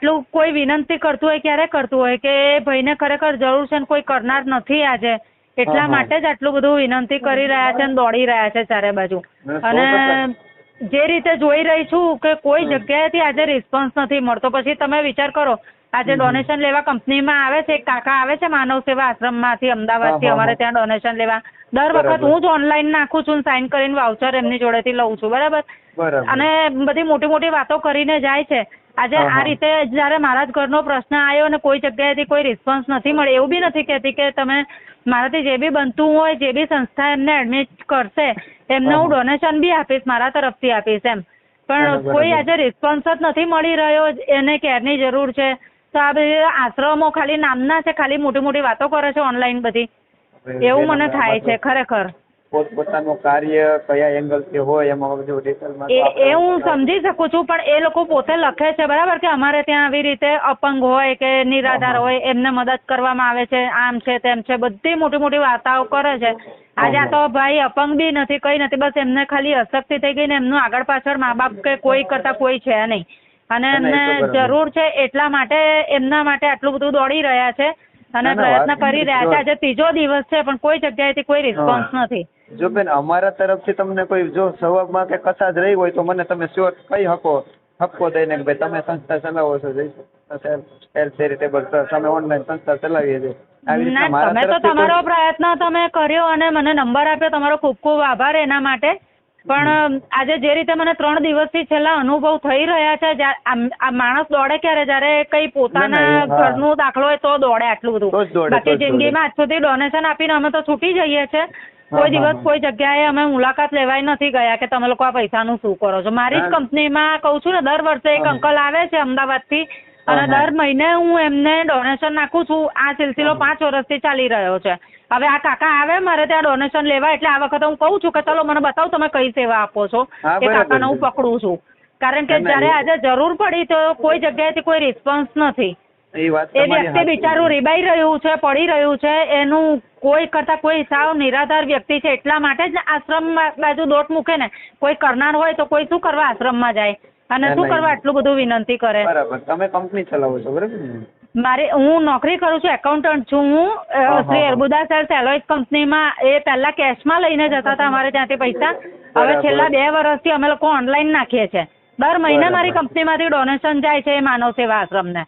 આટલું કોઈ વિનંતી કરતું હોય ક્યારે કરતું હોય કે ભાઈને ખરેખર જરૂર છે ને કોઈ કરનાર નથી આજે એટલા માટે જ આટલું બધું વિનંતી કરી રહ્યા છે અને દોડી રહ્યા છે ચારે બાજુ. અને જે રીતે જોઈ રહી છું કે કોઈ જગ્યાએથી આજે રિસ્પોન્સ નથી મળતો. પછી તમે વિચાર કરો, આજે ડોનેશન લેવા કંપનીમાં આવે છે, એક કાકા આવે છે માનવ સેવા આશ્રમમાંથી અમદાવાદથી અમારે ત્યાં ડોનેશન લેવા. દર વખત હું જ ઓનલાઈન નાખું છું, સાઇન કરીને વાઉચર એમની જોડેથી લઉં છું. બરાબર. અને બધી મોટી મોટી વાતો કરીને જાય છે. આજે આ રીતે જયારે મારા જ ઘરનો પ્રશ્ન આવ્યો અને કોઈ જગ્યાએથી કોઈ રિસ્પોન્સ નથી મળે, એવું બી નથી કહેતી કે તમે મારાથી જે બી બનતું હોય, જે બી સંસ્થા એમને એડમિટ કરશે એમને હું ડોનેશન બી આપીશ, મારા તરફથી આપીશ એમ. પણ કોઈ આજે રિસ્પોન્સ જ નથી મળી રહ્યો. એને કેરની જરૂર છે. તો આ બધી આશ્રમો ખાલી નામના છે, ખાલી મોટી મોટી વાતો કરે છે ઓનલાઈન બધી. એવું મને થાય છે ખરેખર. પોતપોતાનું કાર્ય કયા એંગલથી હોય એમાં બધું ડિટેલમાં એ હું સમજી શકું છું, પણ એ લોકો પોતે લખે છે બરાબર કે અમારે ત્યાં આવી રીતે અપંગ હોય કે નિરાધાર હોય એમને મદદ કરવામાં આવે છે, આમ છે તેમ છે, બધી મોટી મોટી વાર્તાઓ કરે છે. આજે આ તો ભાઈ અપંગ બી નથી, કઈ નથી, બસ એમને ખાલી અશક્તિ થઈ ગઈ ને એમનું આગળ પાછળ મા બાપ કે કોઈ કરતા કોઈ છે નહીં અને એમને જરૂર છે એટલા માટે એમના માટે આટલું બધું દોડી રહ્યા છે અને પ્રયત્ન કરી રહ્યા છે. આજે ત્રીજો દિવસ છે પણ કોઈ જગ્યાએથી કોઈ રિસ્પોન્સ નથી. જો બેન અમારા તરફથી તમને કોઈ જો સવાબમાં કે કસાજ રહી હોય તો મને તમે શ્યોર કહી હક્કો દઈને કે ભાઈ તમે સંસ્થા ચલાવો છો, હેલ્થ ચેરિટેબલ ટ્રસ્ટ, અમે ઓનલાઈન સંસ્થા ચલાવીએ છીએ. તમે તો તમારો પ્રયત્ન તમે કર્યો અને મને નંબર આપ્યો, તમારો ખૂબ ખૂબ આભાર એના માટે. પણ આજે જે રીતે મને 3 દિવસથી છેલ્લા અનુભવ થઈ રહ્યા છે, આ માણસ દોડે ક્યારે જયારે કઈ પોતાના ઘરનું દાખલો હોય તો દોડે આટલું બધું. બાકી જિંદગીમાં આજ સુધી ડોનેશન આપીને અમે તો છૂટી જઈએ છીએ. કોઈ દિવસ કોઈ જગ્યાએ અમે મુલાકાત લેવાય નથી ગયા કે તમે લોકો આ પૈસાનું શું કરો છો. મારી જ કંપનીમાં કહું છું ને, દર વર્ષે એક અંકલ આવે છે અમદાવાદથી અને દર મહિને હું એમને ડોનેશન નાખું છું. આ સિલસિલો 5 વર્ષથી ચાલી રહ્યો છે. હવે આ કાકા આવે મારે ત્યાં ડોનેશન લેવા, એટલે આ વખતે હું કહું છું કે ચલો મને બતાવો તમે કઈ સેવા આપો છો. એ કાકાને હું પકડું છું, કારણ કે જયારે આજે જરૂર પડી તો કોઈ જગ્યાએથી કોઈ રિસ્પોન્સ નથી. એ વ્યક્તિ બિચારું રીબાઈ રહ્યું છે, પડી રહ્યું છે, એનું કોઈ કરતા કોઈ સાવ નિરાધાર વ્યક્તિ છે એટલા માટે જ આશ્રમ બાજુ દોટ મૂકે ને. કોઈ કરનાર હોય તો કોઈ શું કરવા આશ્રમમાં જાય અને શું કરવા આટલું બધું વિનંતી કરે. બરાબર. તમે કંપની ચલાવો છો બરાબર? હું નોકરી કરું છું, એકાઉન્ટન્ટ છું હું. શ્રી અર્બુદા સેલ્સ એલોયસ કંપનીમાં. એ પહેલા કેશમાં લઈને જતા હતા અમારે ત્યાંથી પૈસા. હવે છેલ્લા 2 વર્ષથી અમે લોકો ઓનલાઈન નાખીએ છીએ. દર મહિને મારી કંપનીમાંથી ડોનેશન જાય છે માનવ સેવા આશ્રમને.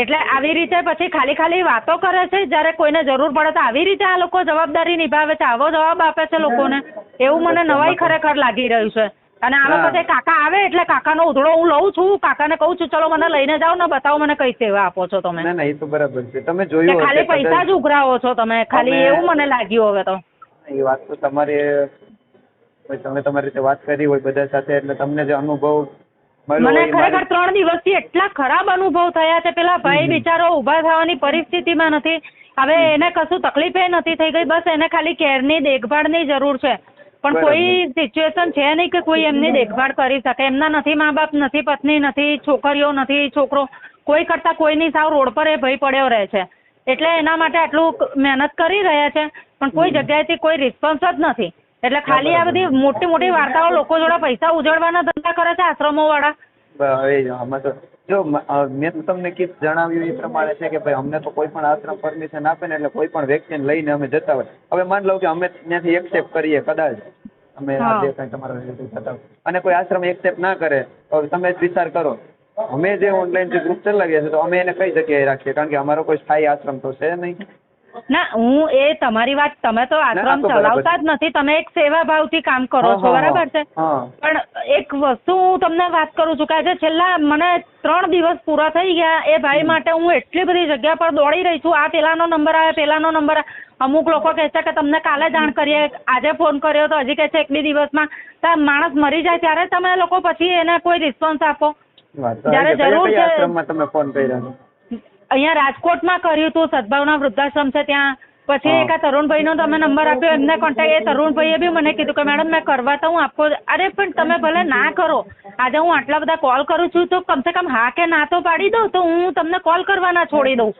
એટલે આવી રીતે પછી ખાલી વાતો કરે છે. જયારે કોઈને જરૂર પડે તો આવી રીતે આ લોકો જવાબદારી નિભાવે છે, આવો જવાબ આપે છે લોકોને. એવું મને નવાઈ ખરેખર લાગી રહ્યું છે. અને આ વખતે કાકા આવે એટલે કાકાનો ઉધડો હું લઉં છું. કાકાને કહું છું ચલો મને લઈને જાઓ ને બતાવો મને કઈ સેવા આપો છો તમે. ના એ તો બરાબર છે. તમે જોયું ખાલી પૈસા જ ઉઘરાવો છો તમે, ખાલી એવું મને લાગ્યું હવે તો. એ વાત તો તમારી, તમે તમારી રીતે વાત કરી હોય બધા સાથે એટલે તમને જે અનુભવ મને ખરેખર 3 દિવસથી એટલા ખરાબ અનુભવ થયા છે. પેલા ભાઈ બિચારો ઊભા થવાની પરિસ્થિતિમાં નથી. હવે એને કશું તકલીફે નથી થઈ ગઈ, બસ એને ખાલી કેરની દેખભાળની જરૂર છે. પણ કોઈ સિચ્યુએશન છે નહીં કે કોઈ એમની દેખભાળ કરી શકે. એમના નથી મા બાપ, નથી પત્ની, નથી છોકરીઓ, નથી છોકરો, કોઈ કરતા કોઈની સાવ રોડ પર એ ભય પડ્યો રહે છે. એટલે એના માટે આટલું મહેનત કરી રહ્યા છે પણ કોઈ જગ્યાએથી કોઈ રિસ્પોન્સ જ નથી. એટલે ખાલી આ બધી મોટી મોટી વાર્તાઓ લોકો જોડે પૈસા ઉજળવાના ધંધા કરે છે આશ્રમો વાળા. જો મેં તમને જણાવ્યું એ પ્રમાણે છે કે ભાઈ અમને તો કોઈ પણ આશ્રમ પરમિશન આપે ને એટલે કોઈ પણ વ્યક્તિને લઈને અમે જતા હોય. હવે માન લો કે અમે ત્યાંથી એક્સેપ્ટ કરીએ કદાચ અમે તમારા અને કોઈ આશ્રમ એક્સેપ્ટ ના કરે તો તમે જ વિચાર કરો, અમે જે ઓનલાઈન જે ગ્રુપ ચલાવીએ છીએ તો અમે એને કઈ જગ્યાએ રાખીએ, કારણ કે અમારો કોઈ સ્થાયી આશ્રમ તો છે નહીં. ના હું એ તમારી વાત, તમે તો આશ્રમ ચલાવતા જ નથી, તમે એક સેવા ભાવથી કામ કરો છો બરાબર છે. પણ એક વસ્તુ હું તમને વાત કરું છું કે આજે છેલ્લા મને 3 દિવસ પૂરા થઈ ગયા. એ ભાઈ માટે હું એટલી બધી જગ્યા પર દોડી રહી છું. આ પેલાનો નંબર આવે, પેલાનો નંબર આવે. અમુક લોકો કહે છે કે તમને કાલે જાણ કરીએ, આજે ફોન કર્યો તો હજી કહે છે 1-2 દિવસમાં. તો માણસ મરી જાય ત્યારે તમે લોકો પછી એને કોઈ રિસ્પોન્સ આપો જયારે જરૂર છે. તમે ફોન કર્યો અહીંયા રાજકોટમાં કર્યું હતું, સદભાવના વૃદ્ધાશ્રમ છે ત્યાં. પછી એક આ તરુણભાઈનો તમે નંબર આપ્યો, એમને કોન્ટેક્ટ. એ તરુણભાઈએ બી મને કીધું કે મેડમ મેં કરવા તો હું આપો. અરે પણ તમે ભલે ના કરો, આજે હું આટલા બધા કોલ કરું છું તો કમસે કમ હા કે ના તો પાડી દો તો હું તમને કોલ કરવાના છોડી દઉં.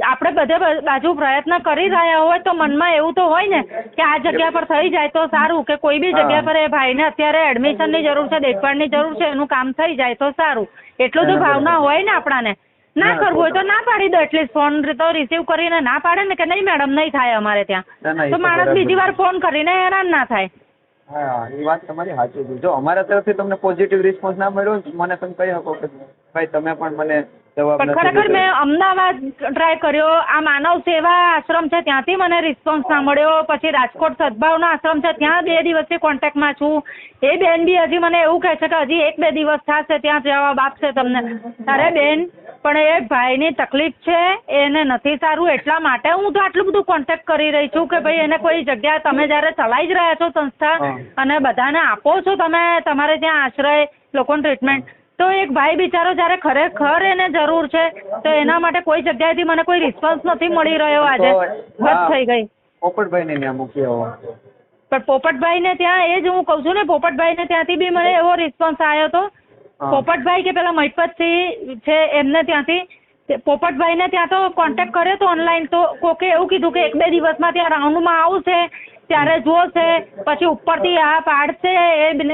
આપણે બધે બાજુ પ્રયત્ન કરી રહ્યા હોય તો મનમાં એવું તો હોય ને કે આ જગ્યા પર થઈ જાય તો સારું, કે કોઈ બી જગ્યા પર એ ભાઈને અત્યારે એડમિશનની જરૂર છે, દેખભાળની જરૂર છે, એનું કામ થઈ જાય તો સારું, એટલું તો ભાવના હોય ને આપણાને. ના કરવું હોય તો ના પાડી દો, એટલીસ્ટ ફોન તો રિસીવ કરીને ના પાડે ને કે નહીં મેડમ નહીં થાય અમારે ત્યાં, તો માણસ બીજી વાર ફોન કરીને હેરાન ના થાય. હા, એ વાત તમારી સાચી છે. જો અમારા તરફથી તમને પોઝિટિવ રિસ્પોન્સ ના મળ્યો ને મને તમે કહી શકો કે ભાઈ તમે પણ મને જવાબ પણ ખરેખર મેં અમદાવાદ ટ્રાય કર્યો, આ માનવ સેવા આશ્રમ છે ત્યાંથી મને રિસ્પોન્સ ના મળ્યો, પછી રાજકોટ સદભાવના આશ્રમ છે ત્યાં 2 દિવસથી કોન્ટેક્ટમાં છું, એ બેન બી હજી મને એવું કહે છે કે હજી 1-2 દિવસ થશે ત્યાં જવાબ આપશે તમને. અરે બેન, પણ એ ભાઈની તકલીફ છે, એને નથી સારું, એટલા માટે હું તો આટલું બધું કોન્ટેક્ટ કરી રહી છું કે ભાઈ એને કોઈ જગ્યા, તમે જ્યારે ચલાવી જ રહ્યા છો સંસ્થા અને બધાને આપો છો તમે તમારે ત્યાં આશ્રય, લોકોને ટ્રીટમેન્ટ, તો એક ભાઈ બિચારો જ્યારે ખરેખર એને જરૂર છે તો એના માટે કોઈ જગ્યાએથી મને કોઈ રિસ્પોન્સ નથી મળી રહ્યો. આજે બસ થઈ ગઈ. પોપટભાઈને ત્યાં મૂકી આવો. પણ પોપટભાઈને ત્યાં એ જ હું કહું છું ને, પોપટભાઈને ત્યાંથી બી મને એવો રિસ્પોન્સ આવ્યો હતો. પોપટભાઈ કે પેલા મહિપતસિંહ છે એમને ત્યાંથી, પોપટભાઈને ત્યાં તો કોન્ટેક્ટ કર્યો તો ઓનલાઈન, તો કોકે એવું કીધું કે 1-2 દિવસમાં ત્યાં રાઉન્ડમાં આવશે ત્યારે જોશે, પછી ઉપરથી આ પાડશે,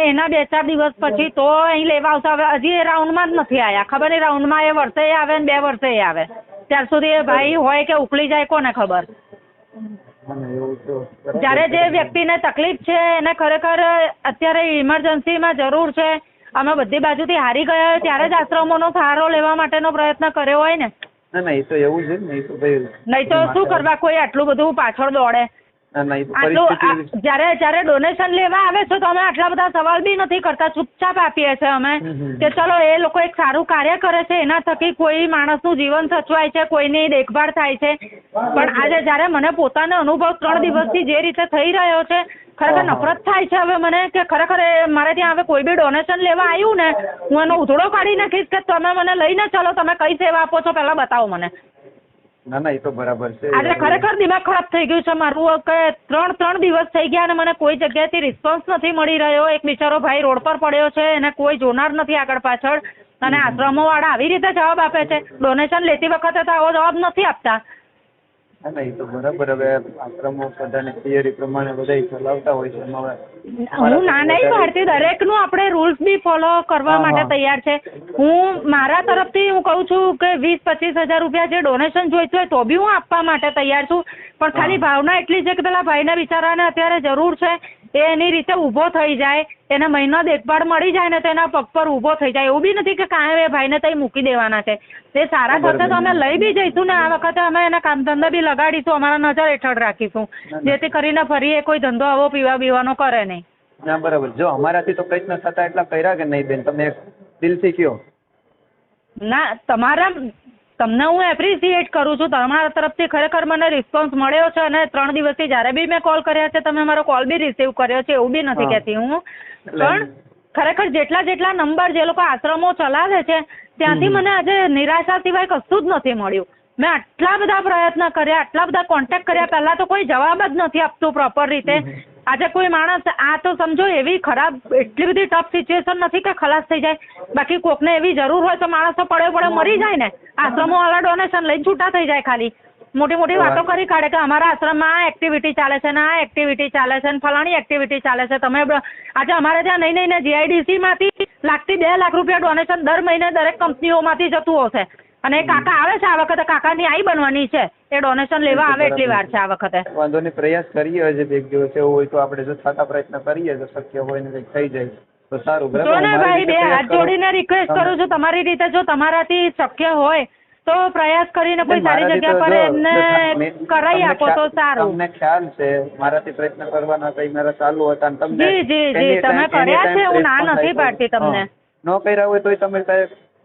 એના 2-4 દિવસ પછી તો અહીં લેવા આવશે. હવે હજી એ રાઉન્ડમાં જ નથી આવ્યા, ખબર નહીં રાઉન્ડમાં એ વર્ષે આવે ને 2 વર્ષે આવે, ત્યાર સુધી એ ભાઈ હોય કે ઉકલી જાય કોને ખબર. જ્યારે જે વ્યક્તિને તકલીફ છે એને ખરેખર અત્યારે ઇમરજન્સીમાં જરૂર છે, અમે બધી બાજુથી હારી ગયા હોય ત્યારે જ આશ્રમોનો સહારો લેવા માટેનો પ્રયત્ન કર્યો હોય ને. ના એ તો એવું છે ને, નહીં તો શું કરવા કોઈ આટલું બધું પાછળ દોડે. જયારે ડોનેશન લેવા આવે છે તો અમે આટલા બધા સવાલ બી નથી કરતા, ચૂપચાપ આપીએ છીએ અમે કે ચલો એ લોકો એક સારું કાર્ય કરે છે, એના થકી કોઈ માણસનું જીવન સચવાય છે, કોઈની દેખભાળ થાય છે. પણ આજે જયારે મને પોતાનો અનુભવ 3 દિવસથી જે રીતે થઈ રહ્યો છે, ખરેખર નફરત થાય છે હવે મને કે ખરેખર મારે ત્યાં હવે કોઈ બી ડોનેશન લેવા આવ્યું ને હું એનો ઉધડો કાઢી નાખીશ કે તમે મને લઈને ચાલો, તમે કઈ સેવા આપો છો પહેલા બતાવો મને. ના એ તો બરાબર છે. આજે ખરેખર દિમાગ ખરાબ થઈ ગયું છે મારું કે 3 દિવસ થઈ ગયા અને મને કોઈ જગ્યાએથી રિસ્પોન્સ નથી મળી રહ્યો. એક બિચારો ભાઈ રોડ પર પડ્યો છે, એને કોઈ જોનાર નથી આગળ પાછળ, અને આશ્રમો વાળા આવી રીતે જવાબ આપે છે. ડોનેશન લેતી વખતે તો આવો જવાબ નથી આપતા. ના એ તો બરાબર. હવે આશ્રમો બધાને થિયરી પ્રમાણે બધા ચલાવતા હોય છે. હું ના નહીં પાડતી, દરેકનું આપણે રૂલ્સ બી ફોલો કરવા માટે તૈયાર છે. હું મારા તરફથી હું કહું છું કે 20-25 હજાર રૂપિયા જે ડોનેશન જોઈતું હોય તો બી હું આપવા માટે તૈયાર છું, પણ ખાલી ભાવના એટલી છે કે પેલા ભાઈને બિચારાને અત્યારે જરૂર છે, એ એની રીતે ઊભો થઈ જાય, એને મહિનો દેખભાળ મળી જાય ને તો એના પગ પર ઊભો થઈ જાય. એવું બી નથી કે કાંઈ એ ભાઈને તઈ મૂકી દેવાના છે. એ સારા થશે તો અમે લઈ બી જઈશું ને આ વખતે અમે એના કામ ધંધા બી લગાડીશું, અમારા નજર હેઠળ રાખીશું, જેથી કરીને ફરી એ કોઈ ધંધો આવો પીવા બીવાનો કરે નહીં. ના બરાબર. જો અમારાથી તો પ્રયત્ન થતા એટલા કર્યા કે નહીં બેન, તમે દિલથી કયો. ના તમને હું એપ્રિશિએટ કરું છું, તમારા તરફથી ખરેખર મને રિસ્પોન્સ મળ્યો છે, અને 3 દિવસથી જ્યારે બી મેં કોલ કર્યા છે તમે મારો કોલ બી રિસીવ કર્યો છે, એવું બી નથી કહેતી હું. પણ ખરેખર જેટલા નંબર જે લોકો આશ્રમો ચલાવે છે ત્યાંથી મને આજે નિરાશા સિવાય કશું જ નથી મળ્યું. મેં આટલા બધા પ્રયત્ન કર્યા, આટલા બધા કોન્ટેક્ટ કર્યા, પહેલા તો કોઈ જવાબ જ નથી આપતું પ્રોપર રીતે. આજે કોઈ માણસ આ તો સમજો એવી ખરાબ, એટલી બધી ટફ સિચ્યુએશન નથી કે ખલાસ થઈ જાય, બાકી કોકને એવી જરૂર હોય તો માણસ તો પડે મરી જાય ને. આશ્રમો વાળા ડોનેશન લઈને છૂટા થઈ જાય, ખાલી મોટી વાતો કરી કાઢે કે અમારા આશ્રમમાં આ એક્ટિવિટી ચાલે છે ને આ એક્ટિવિટી ચાલે છે ને ફલાણી એક્ટિવિટી ચાલે છે. તમે આજે અમારે ત્યાં નહીં GIDC માંથી લાખથી 2 લાખ રૂપિયા ડોનેશન દર મહિને દરેક કંપનીઓમાંથી જતું હશે, અને એ કાકા આવે છે આ વખતે, કાકાની આઈ બનવાની છે, એ ડોનેશન લેવા આવે એટલી વાર છે આ વખતે. વાંધો નહીં, પ્રયાસ કરીએ છે, એક દિવસ એવું હોય તો આપણે જો થતા પ્રયત્ન કરીએ તો શક્ય હોય ને કંઈક થઈ જાય તો સારું. જો ને ભાઈ, 2 હાથ જોડીને રિક્વેસ્ટ કરું છું તમારી રીતે, જો તમારાથી શક્ય હોય તો પ્રયાસ કરીને કોઈ સારી જગ્યા પર એમને કરાવી આપો તો સારું. તમને ખ્યાલ છે મારાથી પ્રયત્ન કરવાના કઈ મારા ચાલુ હતા, જી તમે કર્યા છે, હું ના નથી પાડતી તમને. ન કર્યા હોય તો તમે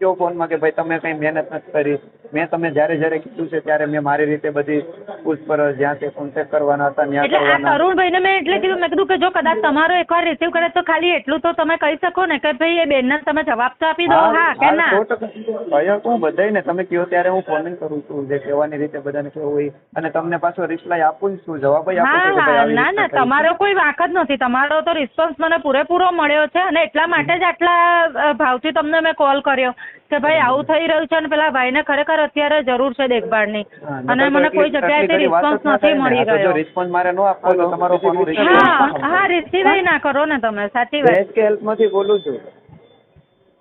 કયો ફોનમાં કે ભાઈ તમે કઈ મહેનત નથી કરી. મેં તમે જ્યારે કીધું છે ત્યારે મેં મારી રીતે બધી પૂછપરછ જ્યાં તે કોન્ટેક્ટ કરવાના હતા ત્યાં કરવાના. તરુણભાઈને મેં કીધું કે જો કદાચ તમારો એકવાર રિસીવ કરે તો ખાલી એટલું તો તમે કહી શકો ને કે ભાઈ એ બેનને તમે જવાબ તો આપી દો. હા કે ના? 100% હું બધાને તમે કહો ત્યારે હું ફોન કરું છું, જે કહેવાની રીતે બધાને કેવું હોય, અને તમને પાછો રિપ્લાય આપું છું, જવાબ આપું છું. ના તમારો કોઈ વાંક જ નથી, તમારો તો રિસ્પોન્સ મને પૂરેપૂરો મળ્યો છે, અને એટલા માટે જ આટલા ભાવથી તમને મેં કોલ કર્યો કે ભાઈ આવું થઈ રહ્યું છે અને પેલા ભાઈને ખરેખર અત્યારે જરૂર છે દેખભાળની હા, અને નકર તો મને કોઈ જગ્યાએથી એટલી વાતો જ રિસ્પોન્સ ના નથી થાય ને. મળી આ તો જો રહ્યો. રિસ્પોન્સ મારે ન આપવો તો તમારો ફોન હું receive હા ના કરું. હા રિસીવ ના કરો ને તમે, સાચી વાત. SK હેલ્પમાંથી બોલું છું.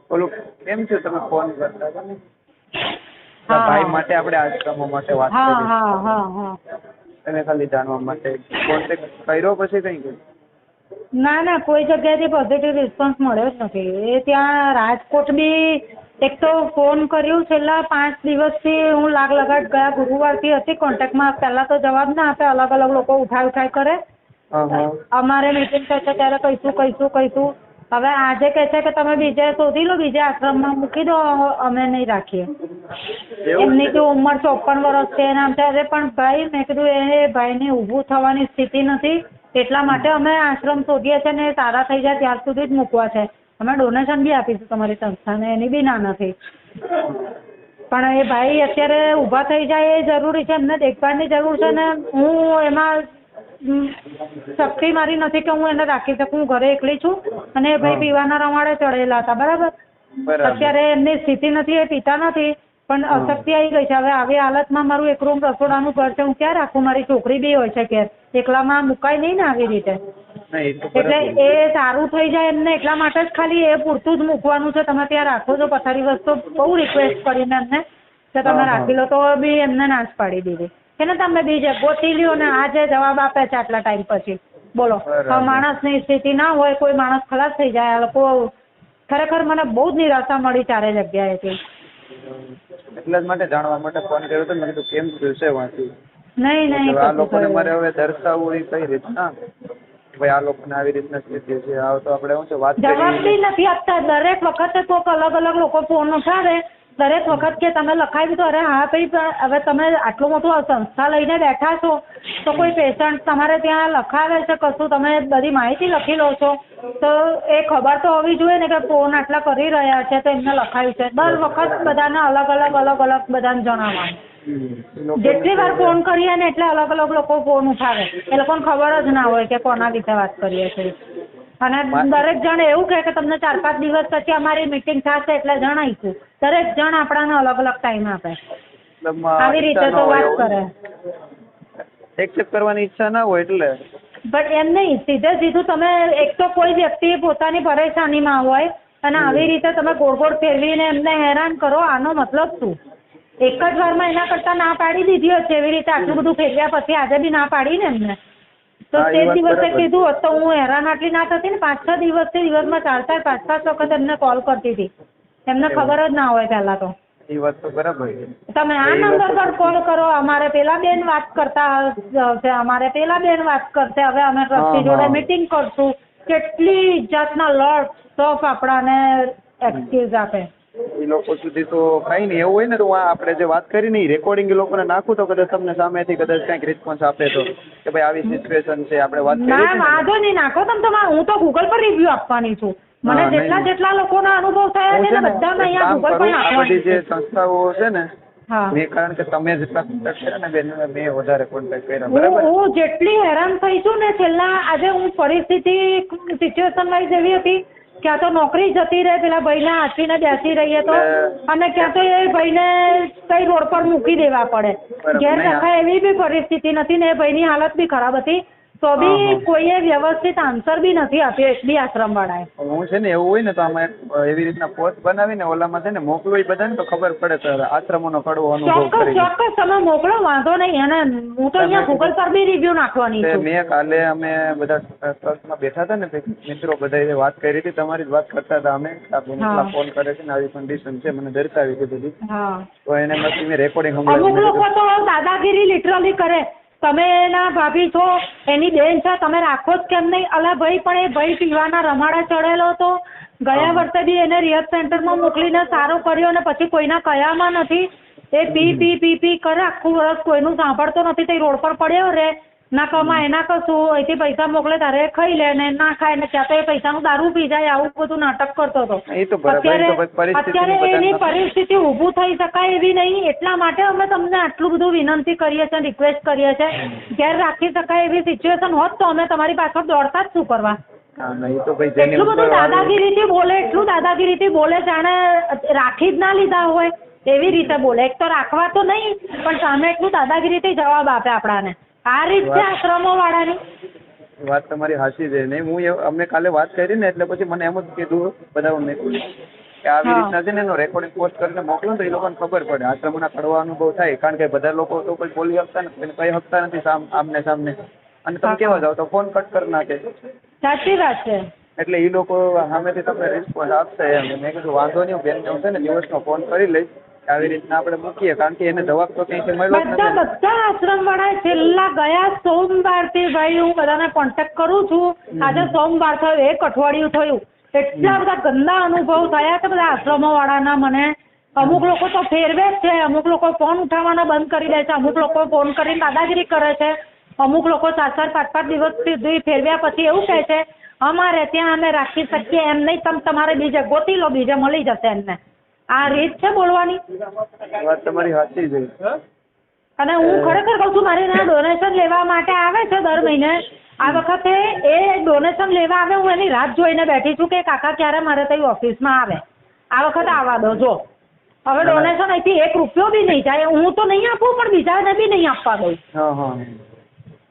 ઓલું કેમ છે તમે ફોન કરતા હતા ને? હા ભાઈ માટે આપણે આશ્રમો માટે વાત હા કરી. હા હા હા. એને ખાલી જાણવા માટે કોન્ટેક્ટ કર્યો પછી કઈ ગયું? ના ના કોઈ જગ્યાએથી પોઝિટિવ રિસ્પોન્સ મળ્યો જ નથી. એ ત્યાં રાજકોટ બી એક તો ફોન કર્યું છેલ્લા 5 દિવસથી હું લાગ લગાડ ગયા ગુરુવારથી હતી કોન્ટેક્ટમાં. પહેલા તો જવાબ ના આપે, અલગ અલગ લોકો ઉઠાઈ કરે. અમારે મીટિંગ થશે ત્યારે કહીશું. હવે આજે કહે છે કે તમે બીજે શોધી લો, બીજે આશ્રમમાં મૂકી દો, અમે નહીં રાખીએ. એમની તો ઉંમર 54 વર્ષ છે એના અરે પણ ભાઈ મેં કીધું એ ભાઈને ઊભું થવાની સ્થિતિ નથી, એટલા માટે અમે આશ્રમ શોધીએ છીએ ને સારા થઈ જાય ત્યાર સુધી જ મૂકવા છે. અમે ડોનેશન બી આપીશું તમારી સંસ્થાને, એની બી ના નથી. પણ એ ભાઈ અત્યારે ઊભા થઈ જાય એ જરૂરી છે, એમને દેખભાળની જરૂર છે ને હું એમાં શક્તિ મારી નથી કે હું એને રાખી શકું. હું ઘરે એકલી છું અને એ ભાઈ પીવાના રમાડે ચડેલા હતા, બરાબર. અત્યારે એમની સ્થિતિ નથી, એ પીતા નથી પણ અશક્તિ આવી ગઈ છે. હવે આવી હાલતમાં મારું એક રૂમ રસોડાનું ઘર છે, હું ક્યાં રાખું? મારી છોકરી બી હોય છે ઘેર, એકલામાં મુકાય નહીં ને આવી રીતે. એટલે એ સારું થઈ જાય એમને એટલા માટે જ ખાલી એ પૂરતું જ મૂકવાનું છે. તમે ત્યાં રાખો છો પથારી વસ્તુ બહુ રિક્વેસ્ટ કરીને એમને કે તમે રાખી લો, તો બી એમને નાશ પાડી દીધી કે ને તમે બીજે ગોતી લ્યો ને આજે જવાબ આપે છે આટલા ટાઈમ પછી. બોલો, માણસની સ્થિતિ ના હોય, કોઈ માણસ ખલાસ થઈ જાય. આ લોકો ખરેખર મને બહુ જ નિરાશા મળી ચારે જગ્યાએથી. એટલા જ માટે જાણવા માટે ફોન કર્યો હતો. મેં કીધું કેમ થયું છે વાંચી. નહીં આ લોકોને મારે હવે દર્શાવવું એ કઈ રીતના ભાઈ આ લોકોને આવી રીતના સ્થિતિ છે. આ તો આપણે શું છે વાત જવાબ બી નથી આપતા. દરેક વખતે કોઈક અલગ અલગ લોકો ફોન ઉઠાવે, દરેક વખત કે તમે લખાવી દો. અરે હા ભાઈ, હવે તમે આટલું મોટું સંસ્થા લઈને બેઠા છો તો કોઈ પેશન્ટ તમારે ત્યાં લખાવે છે કશું, તમે બધી માહિતી લખી લો છો તો એ ખબર તો હોવી જોઈએ ને કે ફોન આટલા કરી રહ્યા છે તો એમને લખાયું છે. દર વખત બધાને અલગ અલગ બધાને જણાવવાનું. જેટલી વાર ફોન કરીએ ને એટલે અલગ અલગ લોકો ફોન ઉઠાવે. એ લોકોને ખબર જ ના હોય કે કોના વિશે વાત કરીએ છીએ. અને દરેક જણ એવું કહે કે તમને 4-5 દિવસ પછી અમારી મીટિંગ થશે એટલે જણાવીશું. દરેક જણ આપણાને અલગ અલગ ટાઈમ આપે, આવી રીતે તો વાત કરે. એક્સેપ્ટ કરવાની ઈચ્છા ના હોય એટલે બટ એમ નહીં, સીધે સીધું તમે એક તો કોઈ વ્યક્તિ પોતાની પરેશાનીમાં હોય અને આવી રીતે તમે ગોળ ગોળ ફેરવીને એમને હેરાન કરો, આનો મતલબ શું? એક જ વારમાં એના કરતાં ના પાડી દીધી હશે. એવી રીતે આટલું બધું ફેરવ્યા પછી આજે બી ના પાડી ને એમને. તો તે દિવસે કીધું હોત તો હું હેરાન આટલી ના થતી ને. 5-6 દિવસથી દિવસમાં 4-4 5-5 વખત એમને કોલ કરતી હતી. એમને ખબર જ ના હોય પહેલા તો. એ વાત તો બરાબર. તમે આ નંબર પર કોલ કરો, અમારે પેલા બેન વાત કરતા હશે, અમારે પેલા બેન વાત કરશે, હવે અમે ટ્રસ્ટી જોડે મીટિંગ કરશું. કેટલી જાતના લોટ સ્ટોપ આપણાને એક્સક્યુઝ આપે. એ લોકો સુધી તો કઈ નહીં. એવું હોય ને તો આપણે જે વાત કરી ને એ રેકોર્ડિંગ એ લોકોને નાખું તો કદાચ તમને સામેથી કદાચ કંઈક રિસ્પોન્સ આપે તો કે ભાઈ આવી સિચ્યુએશન છે, આપણે વાત કરી. ના વાંધો નહીં, નાખો તમે. હું તો ગૂગલ પર રિવ્યુ આપવાની છું. મને જેટલા લોકોના અનુભવ થયા છે ને બધાને અહીંયા ગૂગલ પર નાખવાની. બધી જે સંસ્થાઓ છે ને મેં કારણ કે તમે જેટલા કોન્ટેક્ટ કર્યા ને બેન, મેં વધારે કોન્ટેક્ટ કર્યા, બરાબર. હું જેટલી હેરાન થઈ છું ને છેલ્લા, આજે હું પરિસ્થિતિ સિચ્યુએશન વાઇઝ એવી હતી ક્યાં તો નોકરી જતી રહે પેલા ભાઈને હાથીને બેસી રહીએ તો, અને ક્યાં તો એ ભાઈને કઈ રોડ પર મૂકી દેવા પડે. ઘેર રખાય એવી બી પરિસ્થિતિ નથી ને એ ભાઈની હાલત બી ખરાબ હતી. તો બી કોઈએ વ્યવસ્થિત આન્સર બી નથી આપ્યો એક બી આશ્રમ વાળાએ. હું છે ને એવું હોય ને તો આમાં એવી રીતના પોસ્ટ બનાવીને ઓલામાં છે ને મોકલું બધાને તો ખબર પડે તો આશ્રમોનો કડવો અનુભવ કરી. ચોક્કસ તમે મોકલો, વાંધો નહીં. અને હું તો અહીંયા ગૂગલ પર બી રિવ્યુ નાખવાની છું. મેં કાલે અમે બધા ટ્રસ્ટમાં બેઠા હતા ને મિત્રો બધા વાત કરી હતી, તમારી જ વાત કરતા હતા અમે. આ ફોન કરે છે ને આવી કન્ડિશન છે, મને દર્શાવી દીધી. તો એને પછી મેં રેકોર્ડિંગ અમુક લોકો તો દાદાગીરી લિટરલી કરે. તમે એના ભાભી છો, એની બેન છે, તમે રાખો જ કેમ નહીં? અલા ભાઈ, પણ એ ભાઈ પીવાના રમાડા ચડેલો હતો. ગયા વર્ષે બી એને રિહબ સેન્ટરમાં મોકલીને સારો કર્યો અને પછી કોઈના કયામાં નથી. એ પી કરે આખું વર્ષ, કોઈનું સાંભળતો નથી. તે રોડ પર પડ્યો રે, ના કમાય ના કશું, અહીંથી પૈસા મોકલે તારે ખાઈ લે ને ના ખાય ને ત્યાં તો એ પૈસાનું દારૂ પી જાય. આવું બધું નાટક કરતો હતો. અત્યારે એની પરિસ્થિતિ ઊભું થઈ શકાય એવી નહીં. એટલા માટે અમે તમને આટલું બધું વિનંતી કરીએ છીએ, રિક્વેસ્ટ કરીએ છીએ. ઘેર રાખી શકાય એવી સિચ્યુએશન હોત તો અમે તમારી પાછળ દોડતા જ શું કરવા? હા ના એ તો ભાઈ જેની એટલું બધું ઉપર વાળું- દાદાગીરીથી બોલે જાણે રાખી જ ના લીધા હોય એવી રીતે બોલે. એક તો રાખવા તો નહીં પણ સામે એટલું દાદાગીરીથી જવાબ આપે આપણાને. આ રીત છે આશ્રમો વાળાની. વાત તમારી સાચી છે. નહીં હું અમને કાલે વાત કરી ને એટલે પછી મને એમ જ કીધું બધાને કે આવી રીતના છે ને એનો રેકોર્ડિંગ પોસ્ટ કરીને મોકલો તો એ લોકોને ખબર પડે. આશ્રમના કડવા અનુભવ થાય કારણ કે બધા લોકો તો કોઈ બોલી શકતા નથી, કહી શકતા નથી આમને સામને, અને તમે કેવા જાવ તો ફોન કટ કરી નાખે. સાચી વાત છે. એટલે એ લોકો સામેથી તમને રિસ્પોન્સ આપશે એમ. મેં કીધું વાંધો નહીં, બેન હું છે ને દિવસનો ફોન કરી લઈશ આવી રીતના આપણે મૂકીએ, કારણ કે એને જવાબ તો ક્યાંથી મળ્યો જ નથી. બધા આશ્રમ વાળા છેલ્લા ગયા સોમવારથી ભાઈ હું બધાને કોન્ટેક્ટ કરું છું. આજે સોમવાર થયો, એક અઠવાડિયું થયું. એટલા બધા ગંદા અનુભવ થયા છે બધા આશ્રમો વાળાના મને. અમુક લોકો તો ફેરવે જ છે, અમુક લોકો ફોન ઉઠાવવાના બંધ કરી દે છે, અમુક લોકો ફોન કરીને દાદાગીરી કરે છે, અમુક લોકો 4-5 દિવસ સુધી ફેરવ્યા પછી એવું કહે છે અમારે ત્યાં અમે રાખી શકીએ એમ નહીં, તમારે બીજે ગોતી લો, બીજે મળી જશે એમને. આ રીત છે બોલવાની. વાત તમારી સાચી છે. અને હું ખરેખર કહું છું, મારી ત્યાં ડોનેશન લેવા માટે આવે છે દર મહિને. આ વખતે એ ડોનેશન લેવા આવે, હું એની રાહ જોઈને બેઠી છું કે કાકા ક્યારે મારે ત્યાં ઓફિસમાં આવે. આ વખતે આવવા દો. જો હવે ડોનેશન અહીંથી 1 રૂપિયો બી નહીં જાય. હું તો નહીં આપું પણ બીજાને બી નહીં આપવા દઉં. હા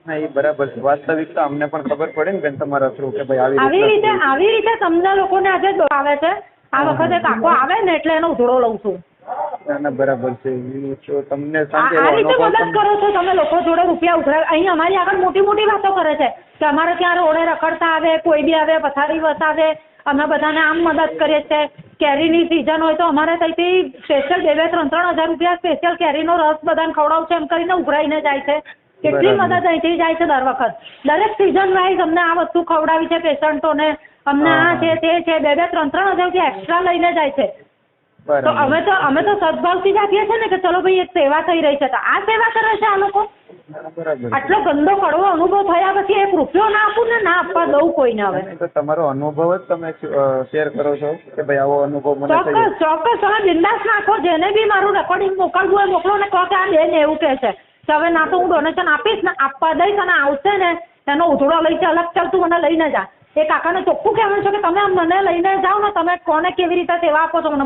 ના એ બરાબર છે. વાસ્તવિકતા અમને પણ ખબર પડે ને બેન તમારા થ્રુ કે ભાઈ આવી રીતે તમને લોકોને આજે આવે છે. આ વખતે કાકો આવે ને એટલે એનો ઉધડો લઉં છું. ના બરાબર છે. તમને આ રીતે મદદ કરો છો તમે લોકો જોડે રૂપિયા ઉઘરાવે. અહીં અમારી આગળ મોટી મોટી વાતો કરે છે કે અમારે ત્યાં રોડે રખડતા આવે, કોઈ બી આવે, પથારી વસાવે, અમે બધાને આમ મદદ કરીએ છીએ. કેરીની સિઝન હોય તો અમારે ત્યાંથી સ્પેશિયલ 2-3 હજાર રૂપિયા સ્પેશિયલ કેરીનો રસ બધાને ખવડાવું છે એમ કરીને ઉઘરાઈને જાય છે. કેટલી મદદ અહીંથી જાય છે દર વખત. દરેક સિઝન વાઇઝ અમને આ વસ્તુ ખવડાવી છે પેશન્ટોને, અમને આ છે તે છે. 2-3 હજાર રૂપિયા એક્સ્ટ્રા લઈને જાય છે. તો અમે તો સદભાવથી જ આપીએ છીએ ને કે ચલો ભાઈ એક સેવા થઈ રહી છે. તો આ સેવા કરે છે આ લોકો. આટલો ગંદો કડવો અનુભવ થયા પછી 1 રૂપિયો ના આપું ને ના આપવા દઉં કોઈને. હવે તો તમારો અનુભવ જ તમે શેર કરો છો કે ભાઈ આવો અનુભવ મને થયો. ચોક્કસ તમે બિંદાસ નાખો. જેને બી મારું રેકોર્ડિંગ મોકલવું હોય મોકલો ને કહો કે આ બેન એવું કહે છે કે હવે ના તો હું ડોનેશન આપીશ ને આપવા દઈશ, અને આવશે ને એનો ઉધડો લઈ અલગ ચાલ તું મને લઈને જા. એ કાકાને ચોખ્ખું કહેવાનું છે કે તમે મને લઈને જાઓ ને તમે કોને કેવી રીતે સેવા આપો છો મને